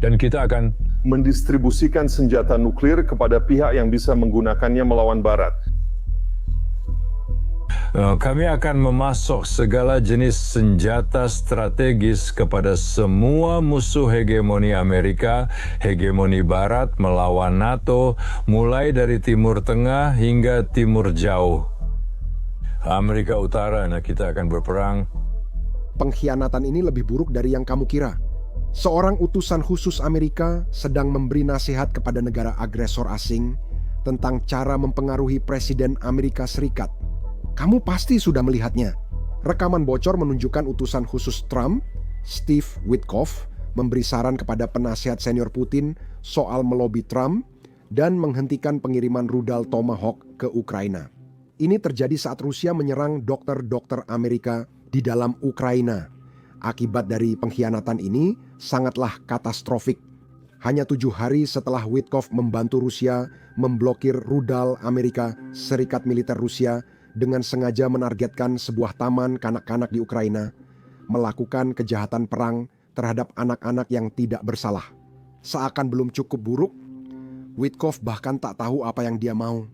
Dan kita akan mendistribusikan senjata nuklir kepada pihak yang bisa menggunakannya melawan Barat. Kami akan memasok segala jenis senjata strategis kepada semua musuh hegemoni Amerika, hegemoni Barat melawan NATO, mulai dari Timur Tengah hingga Timur Jauh. Amerika Utara, kita akan berperang. Pengkhianatan ini lebih buruk dari yang kamu kira. Seorang utusan khusus Amerika sedang memberi nasihat kepada negara agresor asing tentang cara mempengaruhi Presiden Amerika Serikat. Kamu pasti sudah melihatnya. Rekaman bocor menunjukkan utusan khusus Trump, Steve Witkoff, memberi saran kepada penasihat senior Putin soal melobi Trump dan menghentikan pengiriman rudal Tomahawk ke Ukraina. Ini terjadi saat Rusia menyerang dokter-dokter Amerika di dalam Ukraina. Akibat dari pengkhianatan ini sangatlah katastrofik. Hanya 7 hari setelah Witkoff membantu Rusia memblokir rudal Amerika Serikat militer Rusia dengan sengaja menargetkan sebuah taman kanak-kanak di Ukraina, melakukan kejahatan perang terhadap anak-anak yang tidak bersalah. Seakan belum cukup buruk, Witkoff bahkan tak tahu apa yang dia mau.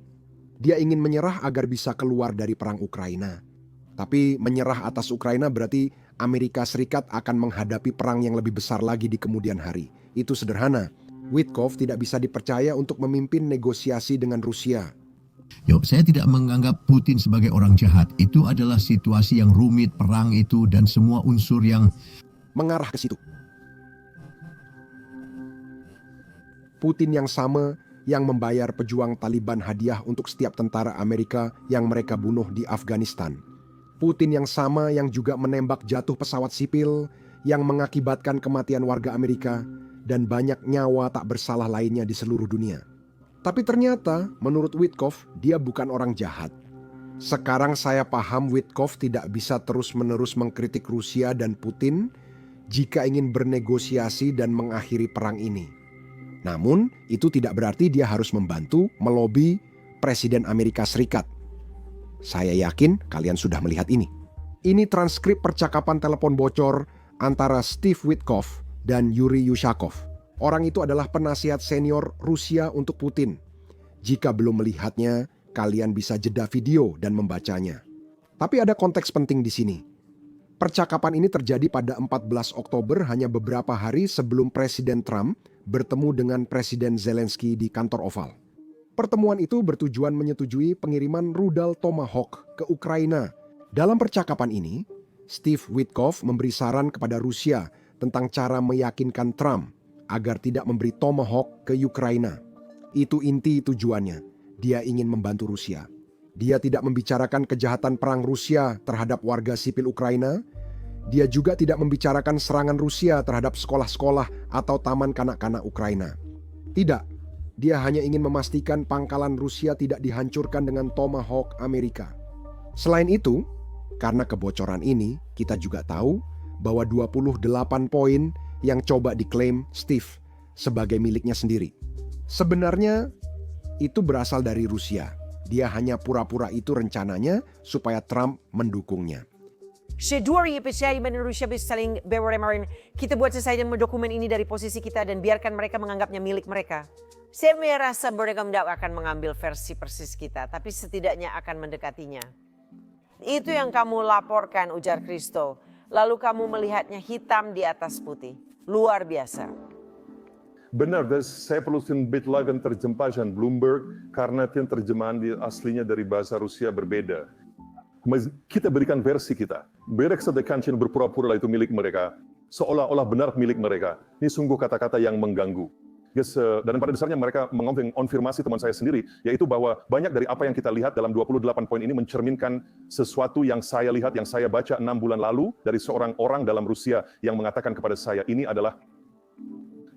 Dia ingin menyerah agar bisa keluar dari perang Ukraina. Tapi menyerah atas Ukraina berarti Amerika Serikat akan menghadapi perang yang lebih besar lagi di kemudian hari. Itu sederhana. Witkoff tidak bisa dipercaya untuk memimpin negosiasi dengan Rusia. Saya tidak menganggap Putin sebagai orang jahat. Itu adalah situasi yang rumit, perang itu, dan semua unsur yang mengarah ke situ. Putin yang sama yang membayar pejuang Taliban hadiah untuk setiap tentara Amerika yang mereka bunuh di Afghanistan. Putin yang sama yang juga menembak jatuh pesawat sipil yang mengakibatkan kematian warga Amerika dan banyak nyawa tak bersalah lainnya di seluruh dunia. Tapi ternyata, menurut Witkoff, dia bukan orang jahat. Sekarang saya paham Witkoff tidak bisa terus-menerus mengkritik Rusia dan Putin jika ingin bernegosiasi dan mengakhiri perang ini. Namun, itu tidak berarti dia harus membantu melobi Presiden Amerika Serikat. Saya yakin kalian sudah melihat ini. Ini transkrip percakapan telepon bocor antara Steve Witkoff dan Yuri Yushakov. Orang itu adalah penasihat senior Rusia untuk Putin. Jika belum melihatnya, kalian bisa jeda video dan membacanya. Tapi ada konteks penting di sini. Percakapan ini terjadi pada 14 Oktober, hanya beberapa hari sebelum Presiden Trump bertemu dengan Presiden Zelensky di kantor Oval. Pertemuan itu bertujuan menyetujui pengiriman rudal Tomahawk ke Ukraina. Dalam percakapan ini, Steve Witkoff memberi saran kepada Rusia tentang cara meyakinkan Trump agar tidak memberi Tomahawk ke Ukraina. Itu inti tujuannya. Dia ingin membantu Rusia. Dia tidak membicarakan kejahatan perang Rusia terhadap warga sipil Ukraina. Dia juga tidak membicarakan serangan Rusia terhadap sekolah-sekolah atau taman kanak-kanak Ukraina. Tidak, dia hanya ingin memastikan pangkalan Rusia tidak dihancurkan dengan Tomahawk Amerika. Selain itu, karena kebocoran ini, kita juga tahu bahwa 28 poin yang coba diklaim Steve sebagai miliknya sendiri. Sebenarnya itu berasal dari Rusia. Dia hanya pura-pura itu rencananya supaya Trump mendukungnya. Seduri PCI dan Rusia bisa saling beremarin. Kita buat selesai dokumen ini dari posisi kita dan biarkan mereka menganggapnya milik mereka. Saya merasa mereka tidak akan mengambil versi persis kita, tapi setidaknya akan mendekatinya. Itu yang kamu laporkan, ujar Kristo. Lalu kamu melihatnya hitam di atas putih. Luar biasa. Benar, saya perlu bit lagi terjemahan Bloomberg karena terjemahan aslinya dari bahasa Rusia berbeda. Kita berikan versi kita. Mereka sedekah berpura-pura itu milik mereka, seolah-olah benar milik mereka. Ini sungguh kata-kata yang mengganggu. Dan pada dasarnya mereka mengonfirmasi teman saya sendiri, yaitu bahwa banyak dari apa yang kita lihat dalam 28 poin ini mencerminkan sesuatu yang saya lihat, yang saya baca 6 bulan lalu dari seorang orang dalam Rusia yang mengatakan kepada saya, ini adalah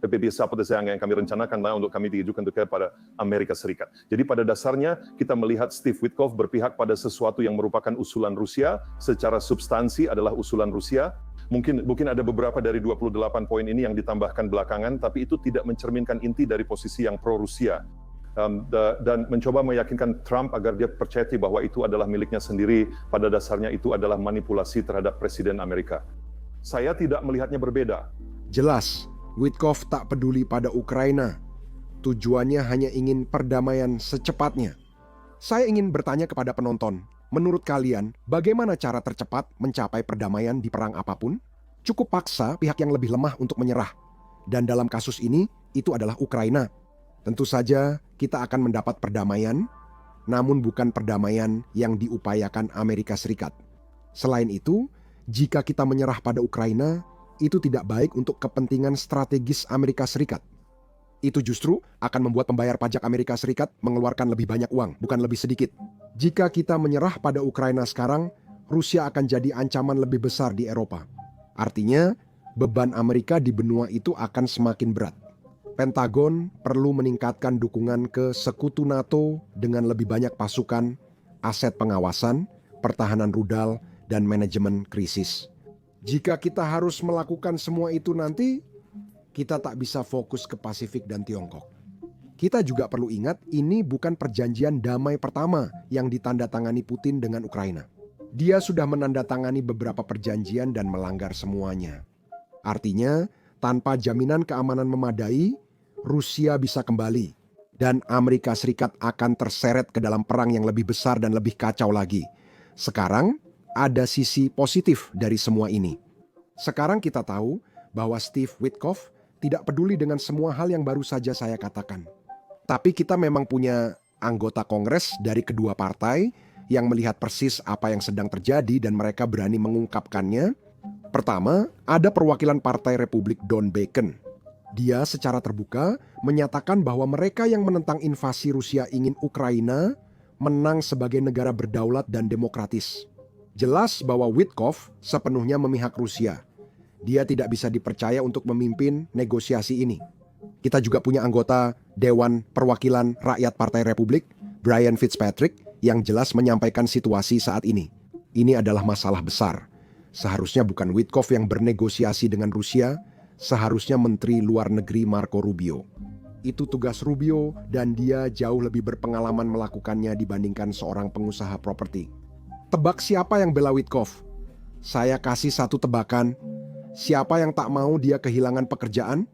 yang kami rencanakan untuk kami ditujukan kepada Amerika Serikat. Jadi pada dasarnya kita melihat Steve Witkoff berpihak pada sesuatu yang merupakan usulan Rusia, secara substansi adalah usulan Rusia. Mungkin ada beberapa dari 28 poin ini yang ditambahkan belakangan, tapi itu tidak mencerminkan inti dari posisi yang pro-Rusia. Dan mencoba meyakinkan Trump agar dia percaya bahwa itu adalah miliknya sendiri, pada dasarnya itu adalah manipulasi terhadap Presiden Amerika. Saya tidak melihatnya berbeda. Jelas, Witkoff tak peduli pada Ukraina. Tujuannya hanya ingin perdamaian secepatnya. Saya ingin bertanya kepada penonton, menurut kalian, bagaimana cara tercepat mencapai perdamaian di perang apapun? Cukup paksa pihak yang lebih lemah untuk menyerah. Dan dalam kasus ini, itu adalah Ukraina. Tentu saja kita akan mendapat perdamaian, namun bukan perdamaian yang diupayakan Amerika Serikat. Selain itu, jika kita menyerah pada Ukraina, itu tidak baik untuk kepentingan strategis Amerika Serikat. Itu justru akan membuat pembayar pajak Amerika Serikat mengeluarkan lebih banyak uang, bukan lebih sedikit. Jika kita menyerah pada Ukraina sekarang, Rusia akan jadi ancaman lebih besar di Eropa. Artinya, beban Amerika di benua itu akan semakin berat. Pentagon perlu meningkatkan dukungan ke sekutu NATO dengan lebih banyak pasukan, aset pengawasan, pertahanan rudal, dan manajemen krisis. Jika kita harus melakukan semua itu nanti, kita tak bisa fokus ke Pasifik dan Tiongkok. Kita juga perlu ingat ini bukan perjanjian damai pertama yang ditandatangani Putin dengan Ukraina. Dia sudah menandatangani beberapa perjanjian dan melanggar semuanya. Artinya, tanpa jaminan keamanan memadai, Rusia bisa kembali dan Amerika Serikat akan terseret ke dalam perang yang lebih besar dan lebih kacau lagi. Sekarang, ada sisi positif dari semua ini. Sekarang kita tahu bahwa Steve Witkoff tidak peduli dengan semua hal yang baru saja saya katakan. Tapi kita memang punya anggota Kongres dari kedua partai yang melihat persis apa yang sedang terjadi dan mereka berani mengungkapkannya. Pertama, ada perwakilan Partai Republik Don Bacon. Dia secara terbuka menyatakan bahwa mereka yang menentang invasi Rusia ingin Ukraina menang sebagai negara berdaulat dan demokratis. Jelas bahwa Witkoff sepenuhnya memihak Rusia. Dia tidak bisa dipercaya untuk memimpin negosiasi ini. Kita juga punya anggota Dewan Perwakilan Rakyat Partai Republik, Brian Fitzpatrick, yang jelas menyampaikan situasi saat ini. Ini adalah masalah besar. Seharusnya bukan Witkoff yang bernegosiasi dengan Rusia, seharusnya Menteri Luar Negeri Marco Rubio. Itu tugas Rubio dan dia jauh lebih berpengalaman melakukannya dibandingkan seorang pengusaha properti. Tebak siapa yang bela Witkoff? Saya kasih satu tebakan. Siapa yang tak mau dia kehilangan pekerjaan?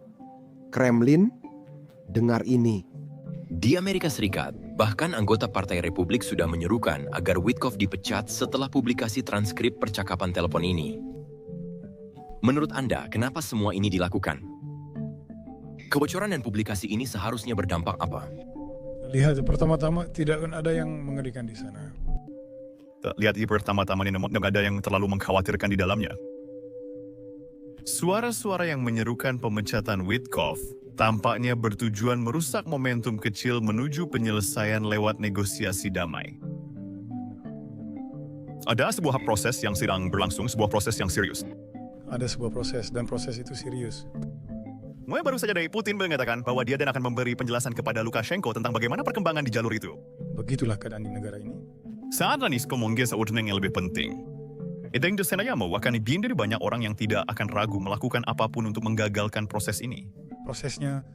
Kremlin. Dengar ini. Di Amerika Serikat, bahkan anggota Partai Republik sudah menyerukan agar Witkoff dipecat setelah publikasi transkrip percakapan telepon ini. Menurut Anda, kenapa semua ini dilakukan? Kebocoran dan publikasi ini seharusnya berdampak apa? Lihat, pertama-tama tidak akan ada yang mengerikan di sana. Lihat di pertama-tama ini tidak ada yang terlalu mengkhawatirkan di dalamnya. Suara-suara yang menyerukan pemecatan Witkoff tampaknya bertujuan merusak momentum kecil menuju penyelesaian lewat negosiasi damai. Ada sebuah proses yang sedang berlangsung, sebuah proses yang serius. Ada sebuah proses dan proses itu serius. Mulai baru saja dari Putin mengatakan bahwa dia dan akan memberi penjelasan kepada Lukashenko tentang bagaimana perkembangan di jalur itu. Begitulah keadaan di negara ini. Saat ini komongges ordning yang lebih penting. Edeng desenayamo akan dari banyak orang yang tidak akan ragu melakukan apapun untuk menggagalkan proses ini. Prosesnya,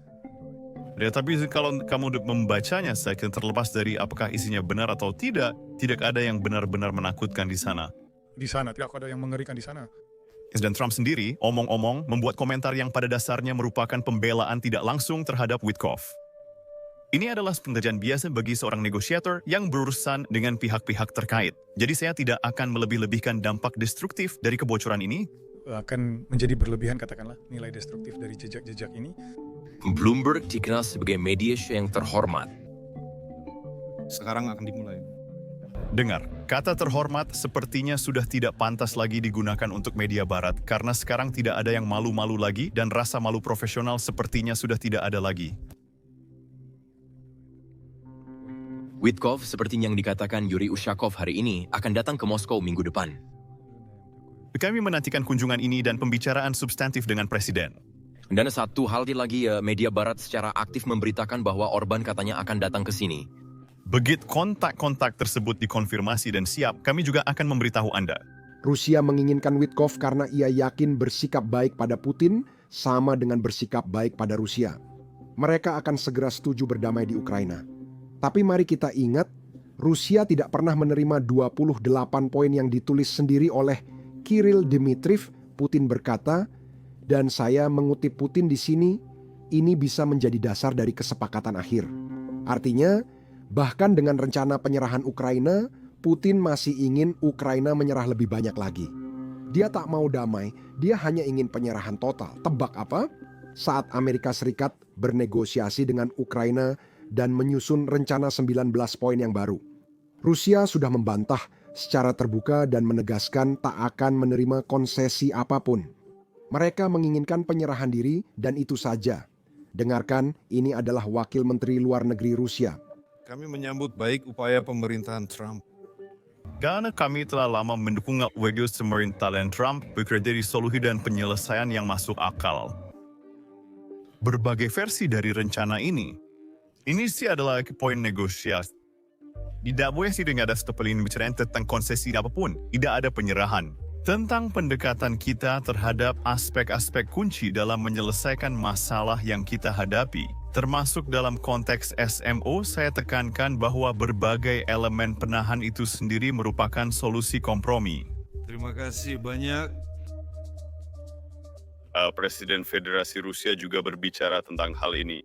Ya, tapi kalau kamu membacanya, terlepas dari apakah isinya benar atau tidak ada yang benar-benar menakutkan di sana. tidak ada yang mengerikan di sana. Dan Trump sendiri, omong-omong, membuat komentar yang pada dasarnya merupakan pembelaan tidak langsung terhadap Witkoff. Ini adalah pekerjaan biasa bagi seorang negosiator yang berurusan dengan pihak-pihak terkait. Jadi saya tidak akan melebih-lebihkan dampak destruktif dari kebocoran ini. Akan menjadi berlebihan, katakanlah, nilai destruktif dari jejak-jejak ini. Bloomberg dikenal sebagai media yang terhormat. Sekarang akan dimulai. Dengar, kata terhormat sepertinya sudah tidak pantas lagi digunakan untuk media barat karena sekarang tidak ada yang malu-malu lagi dan rasa malu profesional sepertinya sudah tidak ada lagi. Witkoff, seperti yang dikatakan Yuri Ushakov hari ini, akan datang ke Moskow minggu depan. Kami menantikan kunjungan ini dan pembicaraan substantif dengan Presiden. Dan satu hal lagi, media barat secara aktif memberitakan bahwa Orban katanya akan datang ke sini. Begitu kontak-kontak tersebut dikonfirmasi dan siap, kami juga akan memberitahu Anda. Rusia menginginkan Witkoff karena ia yakin bersikap baik pada Putin sama dengan bersikap baik pada Rusia. Mereka akan segera setuju berdamai di Ukraina. Tapi mari kita ingat, Rusia tidak pernah menerima 28 poin yang ditulis sendiri oleh Kirill Dmitriev. Putin berkata, Dan saya mengutip Putin di sini, ini bisa menjadi dasar dari kesepakatan akhir. Artinya, bahkan dengan rencana penyerahan Ukraina, Putin masih ingin Ukraina menyerah lebih banyak lagi. Dia tak mau damai, dia hanya ingin penyerahan total. Tebak apa? Saat Amerika Serikat bernegosiasi dengan Ukraina dan menyusun rencana 19 poin yang baru. Rusia sudah membantah secara terbuka dan menegaskan tak akan menerima konsesi apapun. Mereka menginginkan penyerahan diri dan itu saja. Dengarkan, ini adalah Wakil Menteri Luar Negeri Rusia. Kami menyambut baik upaya pemerintahan Trump. Karena kami telah lama mendukung pemerintahan Trump bekerja di solusi dan penyelesaian yang masuk akal. Berbagai versi dari rencana ini sih adalah poin negosiasi. Tidak boleh sih dengan ada setelah bicara tentang konsesi apapun, tidak ada penyerahan. Tentang pendekatan kita terhadap aspek-aspek kunci dalam menyelesaikan masalah yang kita hadapi, termasuk dalam konteks SMO, saya tekankan bahwa berbagai elemen penahan itu sendiri merupakan solusi kompromi. Terima kasih banyak. Presiden Federasi Rusia juga berbicara tentang hal ini.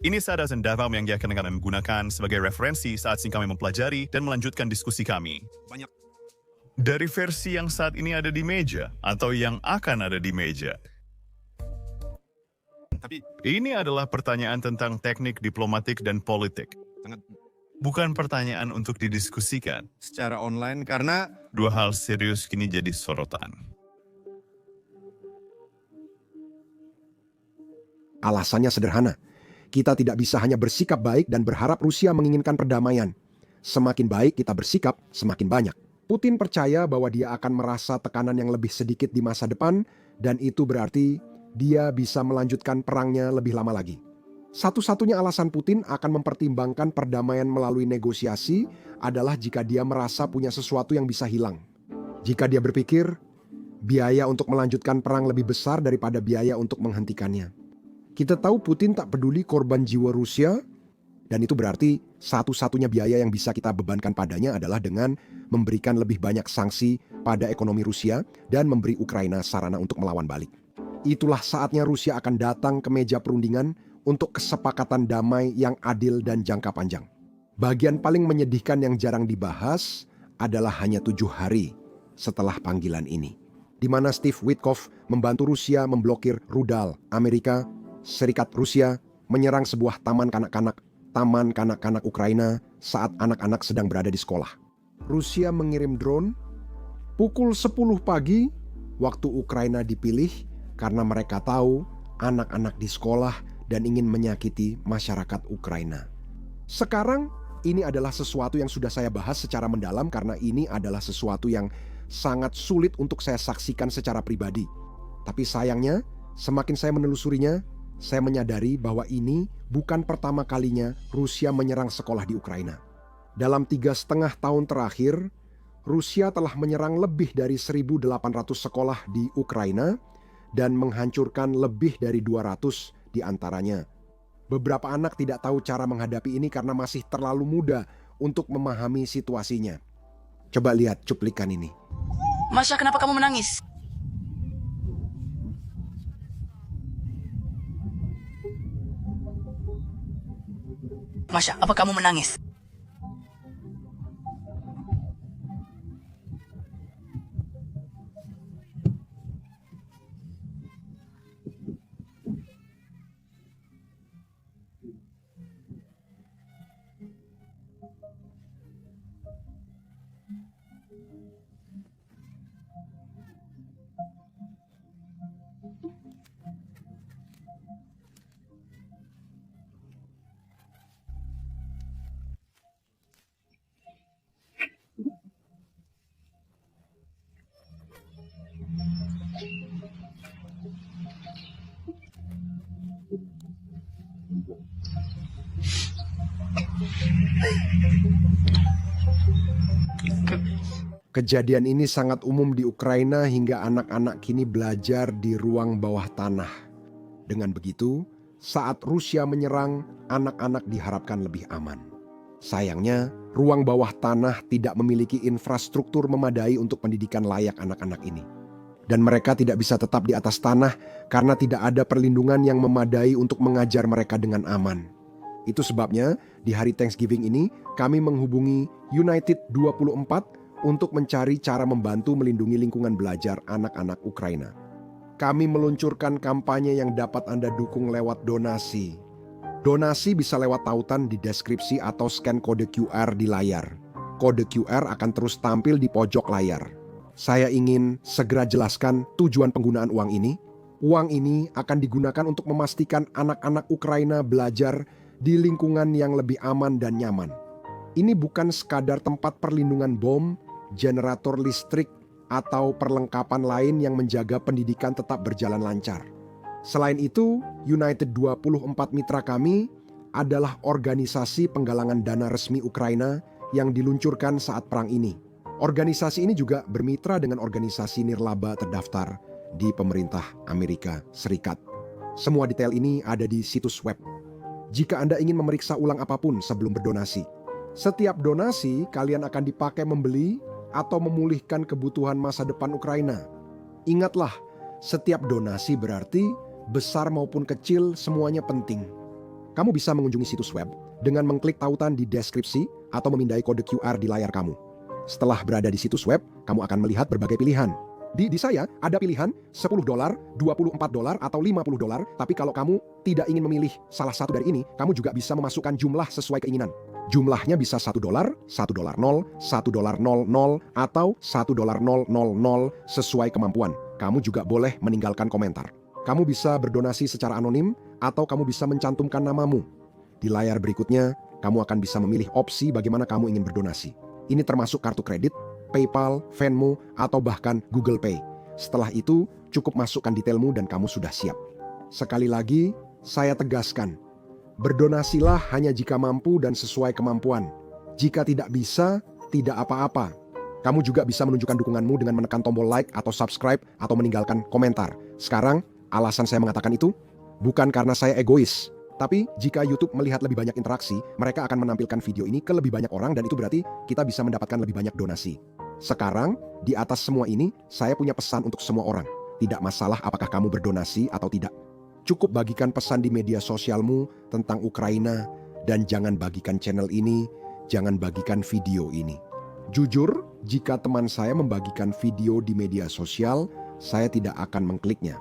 Ini salah satu data yang dia akan menggunakan sebagai referensi saat kami mempelajari dan melanjutkan diskusi kami. Banyak. Dari versi yang saat ini ada di meja atau yang akan ada di meja. Tapi Ini adalah pertanyaan tentang teknik diplomatik dan politik. sangat Bukan pertanyaan untuk didiskusikan. secara online karena Dua hal serius kini jadi sorotan. Alasannya sederhana. Kita tidak bisa hanya bersikap baik dan berharap Rusia menginginkan perdamaian. Semakin baik kita bersikap, semakin banyak. Putin percaya bahwa dia akan merasa tekanan yang lebih sedikit di masa depan, dan itu berarti dia bisa melanjutkan perangnya lebih lama lagi. Satu-satunya alasan Putin akan mempertimbangkan perdamaian melalui negosiasi adalah jika dia merasa punya sesuatu yang bisa hilang. Jika dia berpikir, biaya untuk melanjutkan perang lebih besar daripada biaya untuk menghentikannya. Kita tahu Putin tak peduli korban jiwa Rusia, dan itu berarti satu-satunya biaya yang bisa kita bebankan padanya adalah dengan memberikan lebih banyak sanksi pada ekonomi Rusia dan memberi Ukraina sarana untuk melawan balik. Itulah saatnya Rusia akan datang ke meja perundingan untuk kesepakatan damai yang adil dan jangka panjang. Bagian paling menyedihkan yang jarang dibahas adalah hanya 7 hari setelah panggilan ini, di mana Steve Witkoff membantu Rusia memblokir rudal Amerika Serikat Rusia menyerang sebuah taman kanak-kanak Ukraina saat anak-anak sedang berada di sekolah. Rusia mengirim drone pukul 10 pagi waktu Ukraina dipilih karena mereka tahu anak-anak di sekolah dan ingin menyakiti masyarakat Ukraina. Sekarang ini adalah sesuatu yang sudah saya bahas secara mendalam karena ini adalah sesuatu yang sangat sulit untuk saya saksikan secara pribadi. Tapi sayangnya, semakin saya menelusurinya, saya menyadari bahwa ini bukan pertama kalinya Rusia menyerang sekolah di Ukraina. Dalam 3,5 tahun terakhir, Rusia telah menyerang lebih dari 1.800 sekolah di Ukraina dan menghancurkan lebih dari 200 di antaranya. Beberapa anak tidak tahu cara menghadapi ini karena masih terlalu muda untuk memahami situasinya. Coba lihat cuplikan ini. Masya, kenapa kamu menangis? Masya, apa kamu menangis? Kejadian ini sangat umum di Ukraina hingga anak-anak kini belajar di ruang bawah tanah. Dengan begitu, saat Rusia menyerang, anak-anak diharapkan lebih aman. Sayangnya, ruang bawah tanah tidak memiliki infrastruktur memadai untuk pendidikan layak anak-anak ini. Dan mereka tidak bisa tetap di atas tanah karena tidak ada perlindungan yang memadai untuk mengajar mereka dengan aman. Itu sebabnya di hari Thanksgiving ini kami menghubungi United 24 untuk mencari cara membantu melindungi lingkungan belajar anak-anak Ukraina. Kami meluncurkan kampanye yang dapat Anda dukung lewat donasi. Donasi bisa lewat tautan di deskripsi atau scan kode QR di layar. Kode QR akan terus tampil di pojok layar. Saya ingin segera jelaskan tujuan penggunaan uang ini. Uang ini akan digunakan untuk memastikan anak-anak Ukraina belajar di lingkungan yang lebih aman dan nyaman. Ini bukan sekadar tempat perlindungan bom, generator listrik, atau perlengkapan lain yang menjaga pendidikan tetap berjalan lancar. Selain itu, United 24 mitra kami adalah organisasi penggalangan dana resmi Ukraina yang diluncurkan saat perang ini. Organisasi ini juga bermitra dengan organisasi nirlaba terdaftar di pemerintah Amerika Serikat. Semua detail ini ada di situs web. Jika Anda ingin memeriksa ulang apapun sebelum berdonasi, setiap donasi kalian akan dipakai membeli atau memulihkan kebutuhan masa depan Ukraina. Ingatlah, setiap donasi berarti besar maupun kecil semuanya penting. Kamu bisa mengunjungi situs web dengan mengklik tautan di deskripsi atau memindai kode QR di layar kamu. Setelah berada di situs web, kamu akan melihat berbagai pilihan. Di saya ada pilihan $10, $24, atau $50. Tapi kalau kamu tidak ingin memilih salah satu dari ini, kamu juga bisa memasukkan jumlah sesuai keinginan. Jumlahnya bisa $1, $1.0, $1.00, atau $1.000 sesuai kemampuan. Kamu juga boleh meninggalkan komentar. Kamu bisa berdonasi secara anonim atau kamu bisa mencantumkan namamu. Di layar berikutnya, kamu akan bisa memilih opsi bagaimana kamu ingin berdonasi. Ini termasuk kartu kredit, PayPal, Venmo, atau bahkan Google Pay. Setelah itu, cukup masukkan detailmu dan kamu sudah siap. Sekali lagi, saya tegaskan, berdonasilah hanya jika mampu dan sesuai kemampuan. Jika tidak bisa, tidak apa-apa. Kamu juga bisa menunjukkan dukunganmu dengan menekan tombol like atau subscribe atau meninggalkan komentar. Sekarang, alasan saya mengatakan itu bukan karena saya egois. Tapi jika YouTube melihat lebih banyak interaksi, mereka akan menampilkan video ini ke lebih banyak orang dan itu berarti kita bisa mendapatkan lebih banyak donasi. Sekarang, di atas semua ini, saya punya pesan untuk semua orang. Tidak masalah apakah kamu berdonasi atau tidak. Cukup bagikan pesan di media sosialmu tentang Ukraina dan jangan bagikan channel ini, jangan bagikan video ini. Jujur, jika teman saya membagikan video di media sosial, saya tidak akan mengkliknya.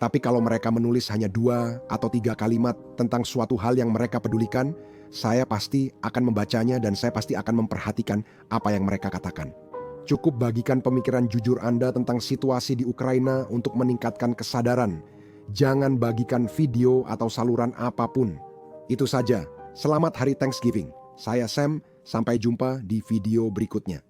Tapi kalau mereka menulis hanya 2 atau 3 kalimat tentang suatu hal yang mereka pedulikan, saya pasti akan membacanya dan saya pasti akan memperhatikan apa yang mereka katakan. Cukup bagikan pemikiran jujur Anda tentang situasi di Ukraina untuk meningkatkan kesadaran. Jangan bagikan video atau saluran apapun. Itu saja. Selamat Hari Thanksgiving. Saya Sam, sampai jumpa di video berikutnya.